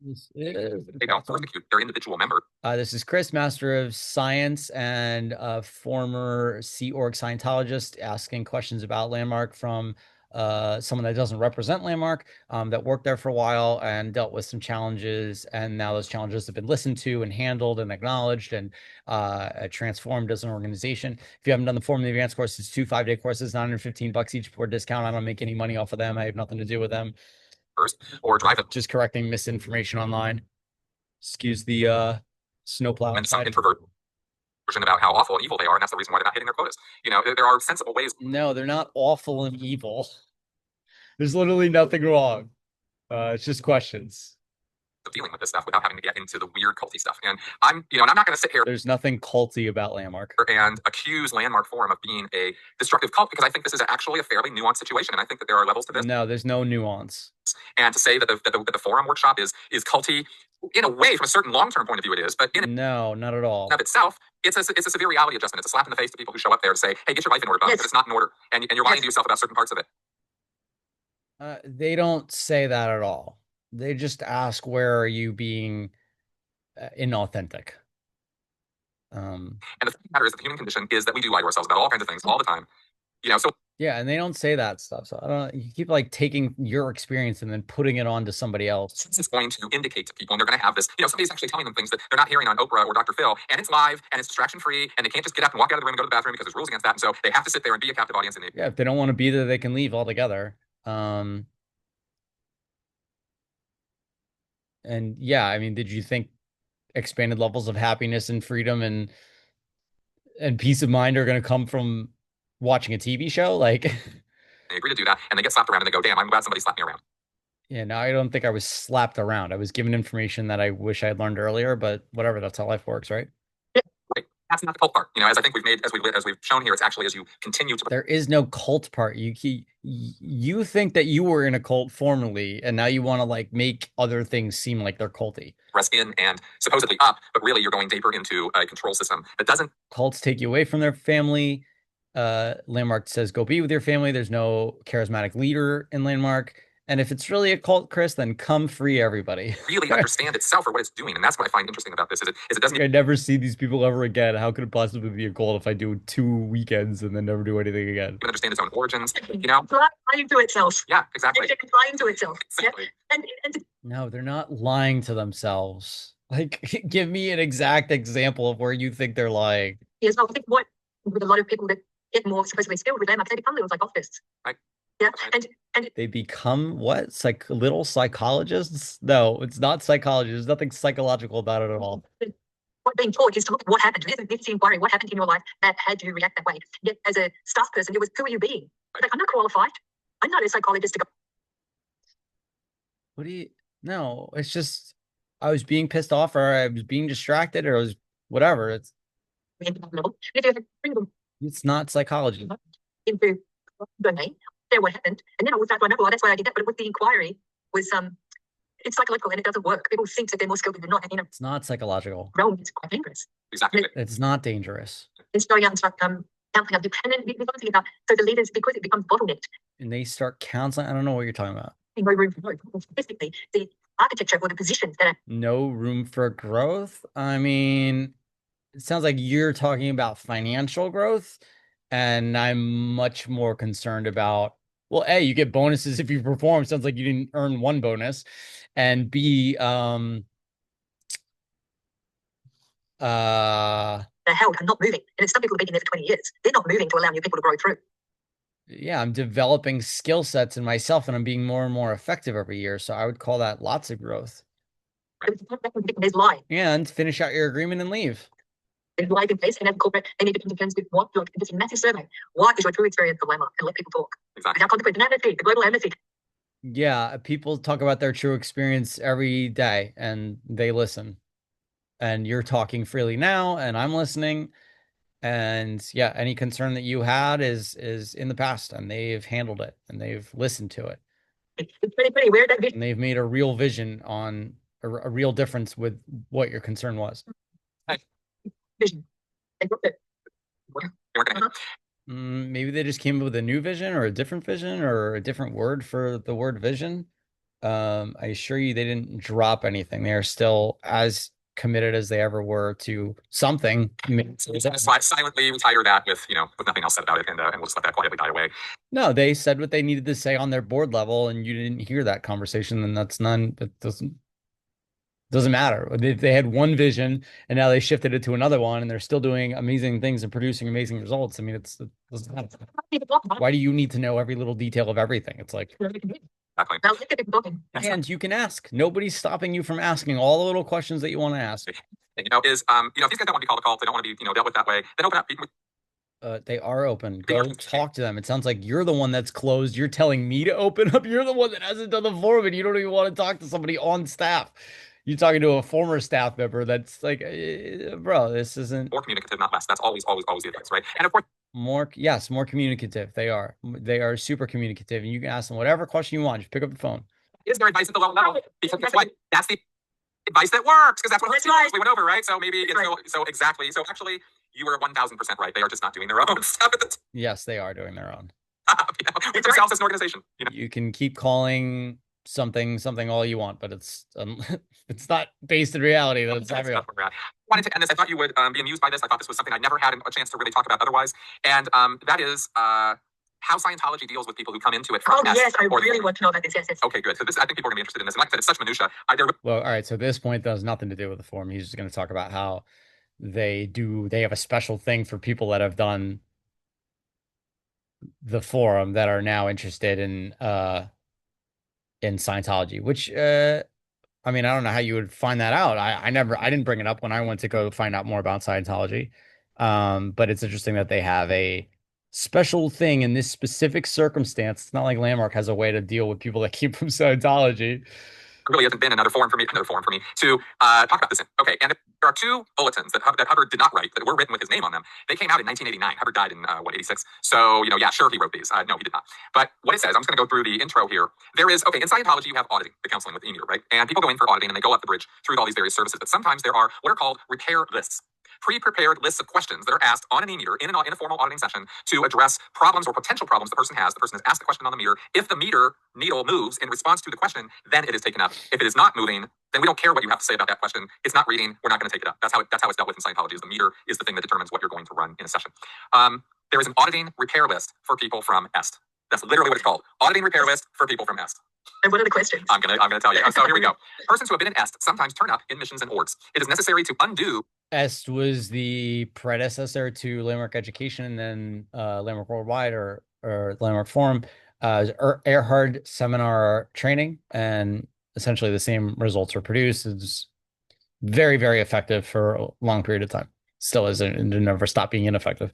This is They don't persecute their individual member. this is Chris, Master of Science and a former Sea Org Scientologist, asking questions about Landmark from someone that doesn't represent Landmark, that worked there for a while and dealt with some challenges. And now those challenges have been listened to and handled and acknowledged and transformed as an organization. If you haven't done the Form of the Advanced course, it's 2 5-day courses, $915 each for discount. I don't make any money off of them. I have nothing to do with them. Or drive them. Just correcting misinformation online. Excuse the snowplow And some outside. introvert version about how awful and evil they are, and that's the reason why they're not hitting their quotas. There are sensible ways No, they're not awful and evil. There's literally nothing wrong. It's just questions. of dealing with this stuff without having to get into the weird culty stuff. And I'm not going to sit here There's nothing culty about Landmark. and accuse Landmark Forum of being a destructive cult, because I think this is actually a fairly nuanced situation, and I think that there are levels to this. No, there's no nuance. And to say that the forum workshop is culty, in a way, from a certain long-term point of view, it is, but in No, not at all. and of itself, it's a severe reality adjustment. It's a slap in the face to people who show up there to say, "Hey, get your life in order," because it's not in order, and you're lying to yourself about certain parts of it. They don't say that at all. They just ask, where are you being inauthentic? And the fact of the matter is that the human condition is that we do lie to ourselves about all kinds of things all the time. So Yeah, and they don't say that stuff. So I don't know. You keep like taking your experience and then putting it on to somebody else. it's going to indicate to people, and they're going to have this, somebody's actually telling them things that they're not hearing on Oprah or Dr. Phil, and it's live, and it's distraction free, and they can't just get up and walk out of the room and go to the bathroom because there's rules against that, and so they have to sit there and be a captive audience. And Yeah, if they don't want to be there, they can leave altogether. And yeah, I mean, did you think expanded levels of happiness and freedom and peace of mind are going to come from watching a TV show? Like, they agree to do that, and they get slapped around, and they go, "Damn, I'm glad somebody slapped me around." yeah, no, I don't think I was slapped around. I was given information that I wish I had learned earlier, but whatever, that's how life works, right? Right. That's not the cult part. As I think as we've shown here, it's actually as you continue to. There is no cult part. You think that you were in a cult formerly, and now you want to like make other things seem like they're culty. Press in and supposedly up, but really you're going deeper into a control system that doesn't. Cults take you away from their family. Landmark says go be with your family. There's no charismatic leader in Landmark. And if it's really a cult, Chris, then come free everybody. Really understand itself or what it's doing, and that's what I find interesting about this. Is it doesn't. I never see these people ever again. How could it possibly be a cult if I do 2 weekends and then never do anything again? Even understand its own origins. Lying to itself. Yeah, exactly. It's lying to itself. Exactly. Yeah? No, they're not lying to themselves. Like, give me an exact example of where you think they're lying. Yes, I think what with a lot of people that get more supposedly skilled with them, they become little psychopathists. Right. Yeah, Right. and They become what? Little psychologists? No, it's not psychology. There's nothing psychological about it at all. what being taught is to look at what happened. This is the inquiry. What happened in your life that had you react that way? Yet, as a staff person, it was who are you being? Like, I'm not qualified. I'm not a psychologist to go. What do you? No, it's just I was being pissed off, or I was being distracted, or it was whatever. It's not psychology. Into domain, there what happened, and then I was like, that's why I did that. But with the inquiry was it's psychological and it doesn't work. People think that they're more skilled than not, and It's not psychological. realm is quite dangerous. Exactly. It's not dangerous. It's very counseling of dependent. We're talking about so the leaders, because it becomes bottlenecked. And they start counseling. I don't know what you're talking about. No room for growth. Specifically, the architecture or the positions that are No room for growth. I mean, it sounds like you're talking about financial growth, and I'm much more concerned about, well, A, you get bonuses if you perform. Sounds like you didn't earn one bonus. And B, they're held and not moving. And it's some people have been there for 20 years. They're not moving to allow new people to grow through. yeah, I'm developing skill sets in myself, and I'm being more and more effective every year. So I would call that lots of growth. There's lie. And finish out your agreement and leave. There's lies in place, and as a corporate, they need to come to terms with what your, this massive survey. What is your true experience of Lemma? And let people talk. Exactly. Now contemplate the amnesty, the global amnesty. Yeah, people talk about their true experience every day, and they listen. And you're talking freely now, and I'm listening. And yeah, any concern that you had is in the past, and they've handled it, and they've listened to it, It's pretty weird. That and they've made a real vision on a real difference with what your concern was. vision. They got it. Maybe they just came up with a new vision or a different vision or a different word for the word vision. I assure you they didn't drop anything. They are still as committed as they ever were to something. Silently retire that with, with nothing else said about it, and we'll just let that quietly die away. No, they said what they needed to say on their board level, and you didn't hear that conversation, then that doesn't matter. They had one vision and now they shifted it to another one and they're still doing amazing things and producing amazing results. I mean, it doesn't matter. Why do you need to know every little detail of everything? It's like, Exactly. and you can ask. Nobody's stopping you from asking all the little questions that you want to ask. And, if these guys don't want to be called a cult, they don't want to be, dealt with that way, then open up. They are open. Go talk to them. It sounds like you're the one that's closed. You're telling me to open up. You're the one that hasn't done the forum and you don't even want to talk to somebody on staff. You're talking to a former staff member that's like, bro, this isn't more communicative, not less. That's always the advice, right? And of course, more communicative. They are super communicative, and you can ask them whatever question you want. Just pick up the phone. Is there advice at the low level? Because guess what? That's the advice that works, because that's what we went over, right? So maybe so exactly. So actually, you were 1,000% right. They are just not doing their own stuff. Yes, they are doing their own. With themselves as an organization. You can keep calling something all you want, but it's not based in reality. That's not real. I wanted to end this. I thought you would be amused by this. I thought this was something I never had a chance to really talk about otherwise, and that is how Scientology deals with people who come into it from yes, I really want to know about this. Yes. Okay, good. So I think people are going to be interested in this. And like I said, it's such minutia. Well, all right. So this point does nothing to do with the forum. He's just going to talk about how they have a special thing for people that have done the forum that are now interested in Scientology, which I mean, I don't know how you would find that out. I didn't bring it up when I went to go find out more about Scientology. But it's interesting that they have a special thing in this specific circumstance. It's not like Landmark has a way to deal with people that keep from Scientology. There really hasn't been another forum for me to talk about this in. Okay, and there are two bulletins that Hubbard did not write that were written with his name on them. They came out in 1989. Hubbard died in 86. So yeah, sure, he wrote these. No, he did not. But what it says, I'm just going to go through the intro here. There is in Scientology you have auditing, the counseling with E-meter, right? And people go in for auditing and they go up the bridge through all these various services. But sometimes there are what are called repair lists. Pre-prepared lists of questions that are asked on an E-meter in a formal auditing session to address problems or potential problems the person has. The person has asked the question on the meter. If the meter needle moves in response to the question, then it is taken up. If it is not moving, then we don't care what you have to say about that question. It's not reading. We're not going to take it up. That's how it's dealt with in Scientology. Is the meter is the thing that determines what you're going to run in a session. There is an auditing repair list for people from EST. That's literally what it's called. Auditing repair list for people from EST. And what are the questions? I'm gonna tell you. So here we go. Persons who have been in EST sometimes turn up in missions and orgs. It is necessary to undo. EST was the predecessor to Landmark Education, and then Landmark Worldwide or Landmark Forum, Erhard Seminar Training, and essentially the same results were produced. It's very, very effective for a long period of time. Still is, and never stop being ineffective.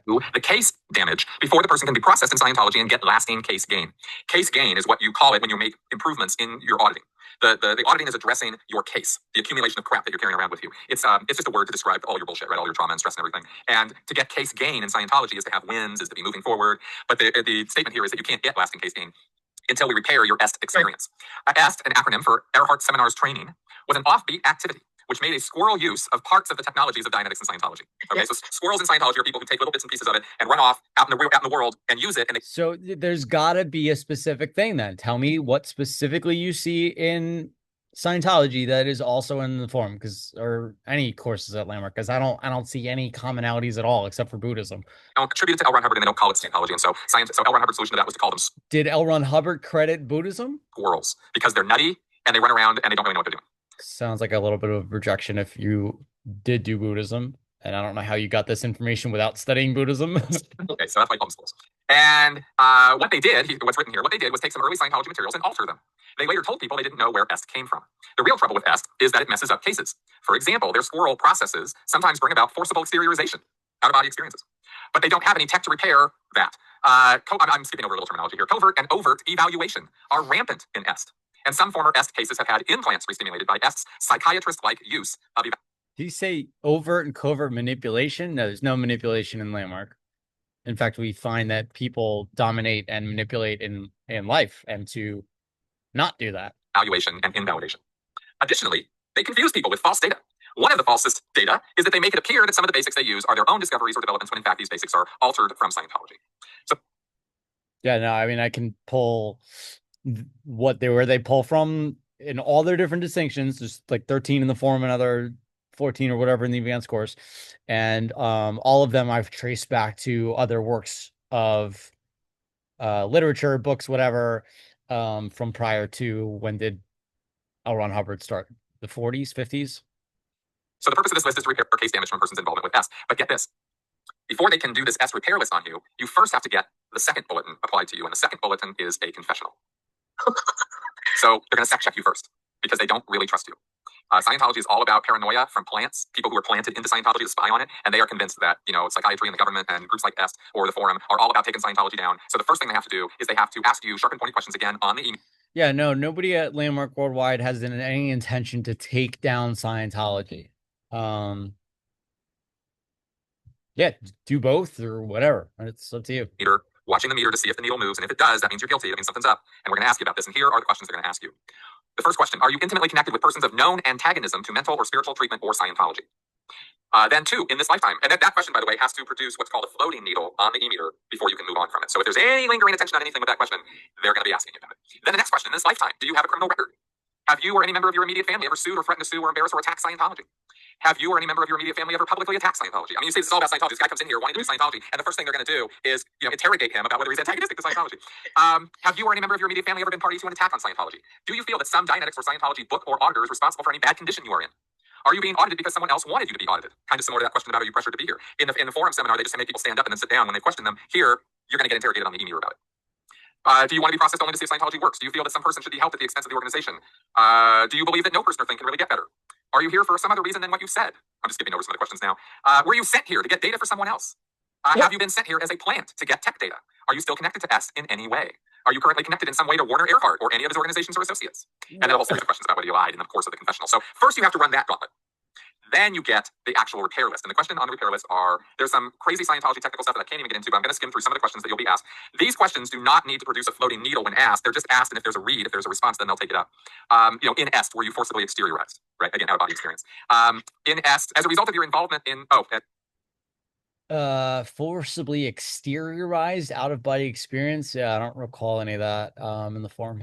The case damage before the person can be processed in Scientology and get lasting case gain. Case gain is what you call it when you make improvements in your auditing. The auditing is addressing your case, the accumulation of crap that you're carrying around with you. It's just a word to describe all your bullshit, right? All your trauma and stress and everything. And to get case gain in Scientology is to have wins, is to be moving forward. But the statement here is that you can't get lasting case gain until we repair your EST experience. EST, an acronym for Erhard Seminars Training, was an offbeat activity which made a squirrel use of parts of the technologies of Dianetics and Scientology. Okay, so squirrels in Scientology are people who take little bits and pieces of it and run off out in the world and use it. So there's got to be a specific thing then. Tell me what specifically you see in Scientology that is also in the forum, or any courses at Landmark, because I don't see any commonalities at all except for Buddhism. They don't attribute it to L. Ron Hubbard and they don't call it Scientology, and so L. Ron Hubbard's solution to that was to call them. Did L. Ron Hubbard credit Buddhism? Squirrels, because they're nutty and they run around and they don't really know what they're doing. Sounds like a little bit of rejection if you did do Buddhism. And I don't know how you got this information without studying Buddhism. Okay, so that's why I call them schools. And what they did, what's written here, what they did was take some early Scientology materials and alter them. They later told people they didn't know where EST came from. The real trouble with EST is that it messes up cases. For example, their squirrel processes sometimes bring about forcible exteriorization, out-of-body experiences. But they don't have any tech to repair that. I'm skipping over a little terminology here. Covert and overt evaluation are rampant in EST. And some former EST cases have had implants restimulated by EST's psychiatrist-like use of evaluation. Did you say overt and covert manipulation? No, there's no manipulation in Landmark. In fact, we find that people dominate and manipulate in life, and to not do that. Evaluation and invalidation. Additionally, they confuse people with false data. One of the falsest data is that they make it appear that some of the basics they use are their own discoveries or developments, when in fact these basics are altered from Scientology. So, yeah, no, I mean, I can pull where they pull from in all their different distinctions. There's like 13 in the form, another 14 or whatever in the advanced course, and all of them I've traced back to other works of literature, books, whatever, from prior to when did L. Ron Hubbard start? The 40s, 50s? So the purpose of this list is to repair case damage from a person's involvement with S. But get this. Before they can do this S repair list on you, you first have to get the second bulletin applied to you. And the second bulletin is a confessional. So they're going to sec check you first because they don't really trust you. Scientology is all about paranoia from plants, people who are planted into Scientology to spy on it. And they are convinced that, psychiatry and the government and groups like EST or the Forum are all about taking Scientology down. So the first thing they have to do is they have to ask you sharp and pointed questions again on the email. Yeah, no, nobody at Landmark Worldwide has any intention to take down Scientology. Yeah, do both or whatever. It's up to you. Watching the meter to see if the needle moves. And if it does, that means you're guilty. That means something's up. And we're going to ask you about this. And here are the questions they're going to ask you. The first question, are you intimately connected with persons of known antagonism to mental or spiritual treatment or Scientology? Then 2, in this lifetime. And that question, by the way, has to produce what's called a floating needle on the e-meter before you can move on from it. So if there's any lingering attention on anything with that question, they're going to be asking you about it. Then the next question, in this lifetime, do you have a criminal record? Have you or any member of your immediate family ever sued or threatened to sue or embarrass or attack Scientology? Have you or any member of your immediate family ever publicly attacked Scientology? I mean, you say this is all about Scientology. This guy comes in here wanting to do Scientology, and the first thing they're going to do is, interrogate him about whether he's antagonistic to Scientology. Have you or any member of your immediate family ever been party to an attack on Scientology? Do you feel that some Dianetics or Scientology book or auditor is responsible for any bad condition you are in? Are you being audited because someone else wanted you to be audited? Kind of similar to that question about are you pressured to be here. In the forum seminar, they just make people stand up and then sit down when they question them. Here, you're going to get interrogated on the e-meter about it. Do you want to be processed only to see if Scientology works? Do you feel that some person should be helped at the expense of the organization? Do you believe that no person or thing can really get better? Are you here for some other reason than what you've said? I'm just skipping over some of the questions now. Were you sent here to get data for someone else? Have you been sent here as a plant to get tech data? Are you still connected to S in any way? Are you currently connected in some way to Warner Earhart or any of his organizations or associates? And then a whole series of questions about whether you lied in the course of the confessional. So first you have to run that gauntlet. Then you get the actual repair list. And the question on the repair list there's some crazy Scientology technical stuff that I can't even get into, but I'm going to skim through some of the questions that you'll be asked. These questions do not need to produce a floating needle when asked. They're just asked, and if there's a read, if there's a response, then they'll take it up. In EST, were you forcibly exteriorized? Right, again, out-of-body experience. In EST, as a result of your involvement in, forcibly exteriorized out-of-body experience. Yeah, I don't recall any of that in the form.